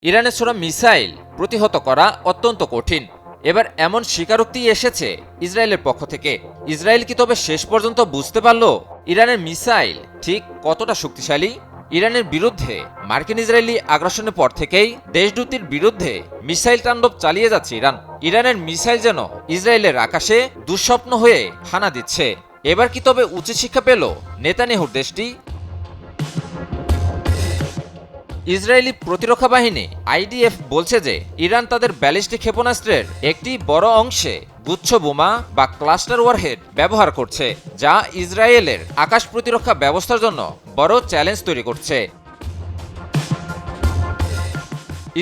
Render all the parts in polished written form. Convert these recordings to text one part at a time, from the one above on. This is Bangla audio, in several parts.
ইরানের ছোড়া মিসাইল প্রতিহত করা অত্যন্ত কঠিন। এবার এমন স্বীকারোক্তি এসেছে ইসরায়েলের পক্ষ থেকে। ইসরায়েল কি তবে শেষ পর্যন্ত বুঝতে পারল ইরানের মিসাইল ঠিক কতটা শক্তিশালী? ইরানের বিরুদ্ধে মার্কিন ইসরায়েলি আগ্রাসনের পর থেকেই দেশ দুটির বিরুদ্ধে মিসাইল তাণ্ডব চালিয়ে যাচ্ছে ইরান। ইরানের মিসাইল যেন ইসরায়েলের আকাশে দুঃস্বপ্ন হয়ে হানা দিচ্ছে। এবার কি তবে উচিত শিক্ষা পেল নেতানিয়াহুর দেশটি? ইসরায়েলি প্রতিরক্ষা বাহিনী আইডিএফ বলছে যে ইরান তাদের ব্যালিস্টিক ক্ষেপণাস্ত্রের একটি বড় অংশে গুচ্ছ বোমা বা ক্লাস্টার ওয়ারহেড ব্যবহার করছে, যা ইসরায়েলের আকাশ প্রতিরক্ষা ব্যবস্থার জন্য বড় চ্যালেঞ্জ তৈরি করছে।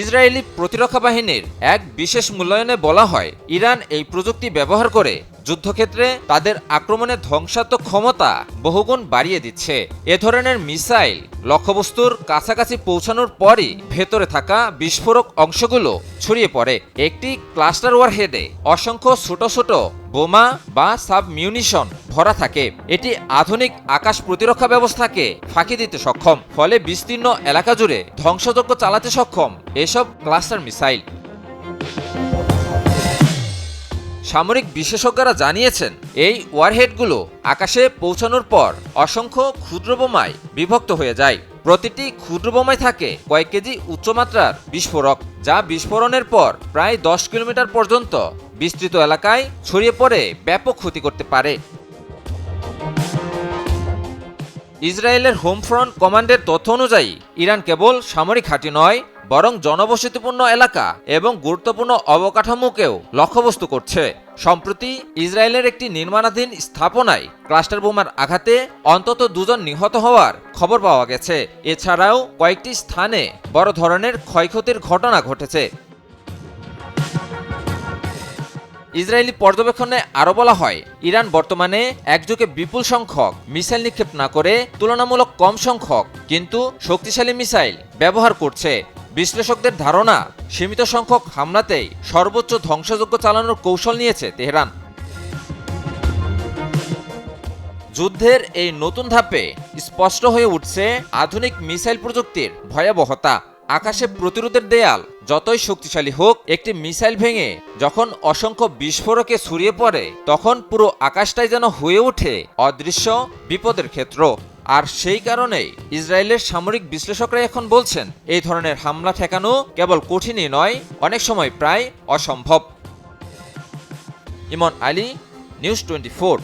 ইসরায়েলি প্রতিরক্ষা বাহিনীর এক বিশেষ মূল্যায়নে বলা হয়, ইরান এই প্রযুক্তি ব্যবহার করে যুদ্ধক্ষেত্রে তাদের আক্রমণের ধ্বংসাত্মক ক্ষমতা বহুগুণ বাড়িয়ে দিচ্ছে। এ ধরনের মিসাইল লক্ষ্যবস্তুর কাছাকাছি পৌঁছানোর পরই ভেতরে থাকা বিস্ফোরক অংশগুলো ছড়িয়ে পড়ে। একটি ক্লাস্টার ওয়ারহেডে অসংখ্য ছোট ছোট বোমা বা সাবমিউনিশন ভরা থাকে। এটি আধুনিক আকাশ প্রতিরক্ষা ব্যবস্থাকে ফাঁকি দিতে সক্ষম, ফলে বিস্তীর্ণ এলাকা জুড়ে ধ্বংসযজ্ঞ চালাতে সক্ষম এসব ক্লাস্টার মিসাইল। সামরিক বিশেষজ্ঞরা জানিয়েছেন, এই ওয়ারহেডগুলো আকাশে পৌঁছানোর পর অসংখ্য ক্ষুদ্র বোমায় বিভক্ত হয়ে যায়। প্রতিটি ক্ষুদ্র বোমায় থাকে কয়েক কেজি উচ্চমাত্রার বিস্ফোরক, যা বিস্ফোরণের পর প্রায় 10 কিলোমিটার পর্যন্ত বিস্তৃত এলাকায় ছড়িয়ে পড়ে ব্যাপক ক্ষতি করতে পারে। ইসরায়েলের হোম ফ্রন্ট কমান্ডের তথ্য অনুযায়ী ইরান কেবল সামরিক ঘাঁটি নয়, বরং জনবসতিপূর্ণ এলাকা এবং গুরুত্বপূর্ণ অবকাঠামোকেও লক্ষ্যবস্তু করছে। সম্প্রতি ইসরায়েলের একটি নির্মাণাধীন স্থাপনায় ক্লাস্টার বোমার আঘাতে অন্তত 2 জন নিহত হওয়ার খবর পাওয়া গেছে। এছাড়াও কয়েকটি স্থানে বড় ধরনের ক্ষয়ক্ষতির ঘটনা ঘটেছে। ইসরায়েলি পর্যবেক্ষণে আরও বলা হয়, ইরান বর্তমানে একযোগে বিপুল সংখ্যক মিসাইল নিক্ষেপ না করে তুলনামূলক কম সংখ্যক কিন্তু শক্তিশালী মিসাইল ব্যবহার করছে। বিশ্লেষকদের ধারণা, সীমিত সংখ্যক হামলাতেই সর্বোচ্চ ধ্বংসযজ্ঞ চালানোর কৌশল নিয়েছে তেহরান। যুদ্ধের এই নতুন ধাপে স্পষ্ট হয়ে উঠছে আধুনিক মিসাইল প্রযুক্তির ভয়াবহতা। আকাশে প্রতিরোধের দেয়াল যতই শক্তিশালী হোক, একটি মিসাইল ভেঙে যখন অসংখ্য বিস্ফোরকে ছড়িয়ে পড়ে, তখন পুরো আকাশটাই যেন হয়ে ওঠে অদৃশ্য বিপদের ক্ষেত্র। আর সেই কারণেই ইসরায়েলের সামরিক বিশ্লেষকরা এখন বলছেন, এই ধরনের হামলা ঠেকানো কেবল কঠিনই নয়, অনেক সময় প্রায় অসম্ভব। ইমন আলী, নিউজ 24।